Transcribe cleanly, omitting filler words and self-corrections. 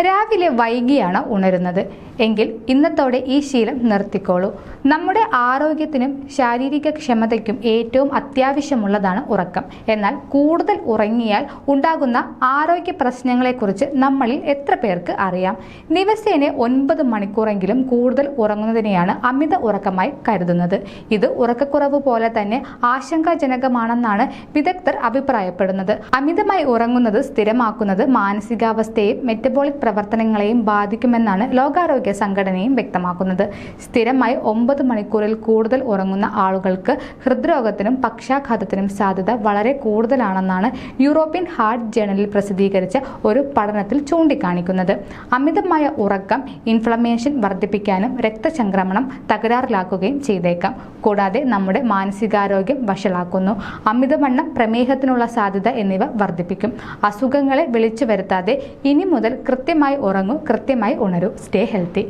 രാവിലെ വൈകിയാണ് ഉണരുന്നത് എങ്കിൽ ഇന്നത്തോടെ ഈ ശീലം നിർത്തിക്കോളൂ. നമ്മുടെ ആരോഗ്യത്തിനും ശാരീരിക ക്ഷമതയ്ക്കും ഏറ്റവും അത്യാവശ്യമുള്ളതാണ് ഉറക്കം. എന്നാൽ കൂടുതൽ ഉറങ്ങിയാൽ ഉണ്ടാകുന്ന ആരോഗ്യ പ്രശ്നങ്ങളെക്കുറിച്ച് നമ്മളിൽ എത്ര പേർക്ക് അറിയാം? ദിവസേന 9 മണിക്കൂറെങ്കിലും കൂടുതൽ ഉറങ്ങുന്നതിനെയാണ് അമിത ഉറക്കമായി കരുതുന്നത്. ഇത് ഉറക്കക്കുറവ് പോലെ തന്നെ ആശങ്കാജനകമാണെന്നാണ് വിദഗ്ധർ അഭിപ്രായപ്പെടുന്നത്. അമിതമായി ഉറങ്ങുന്നത് സ്ഥിരമാക്കുന്നത് മാനസികാവസ്ഥയെയും മെറ്റബോളിക് പ്രവർത്തനങ്ങളെയും ബാധിക്കുമെന്നാണ് ലോകാരോഗ്യ സംഘടനയും വ്യക്തമാക്കുന്നത്. സ്ഥിരമായി 9 മണിക്കൂറിൽ കൂടുതൽ ഉറങ്ങുന്ന ആളുകൾക്ക് ഹൃദ്രോഗത്തിനും പക്ഷാഘാതത്തിനും സാധ്യത വളരെ കൂടുതലാണെന്നാണ് യൂറോപ്യൻ ഹാർട്ട് ജേണലിൽ പ്രസിദ്ധീകരിച്ച ഒരു പഠനത്തിൽ ചൂണ്ടിക്കാണിക്കുന്നത്. അമിതമായ ഉറക്കം ഇൻഫ്ലമേഷൻ വർദ്ധിപ്പിക്കാനും രക്തചംക്രമണം തകരാറിലാക്കുകയും ചെയ്തേക്കാം. കൂടാതെ നമ്മുടെ മാനസികാരോഗ്യം വഷളാക്കുന്നു. അമിതവണ്ണം പ്രമേഹത്തിനുള്ള സാധ്യത എന്നിവ വർദ്ധിപ്പിക്കും. അസുഖങ്ങളെ വിളിച്ചു വരുത്താതെ ഇനി മുതൽ കൃത്യമായി ഉറങ്ങൂ, കൃത്യമായി ഉണരൂ. Stay healthy.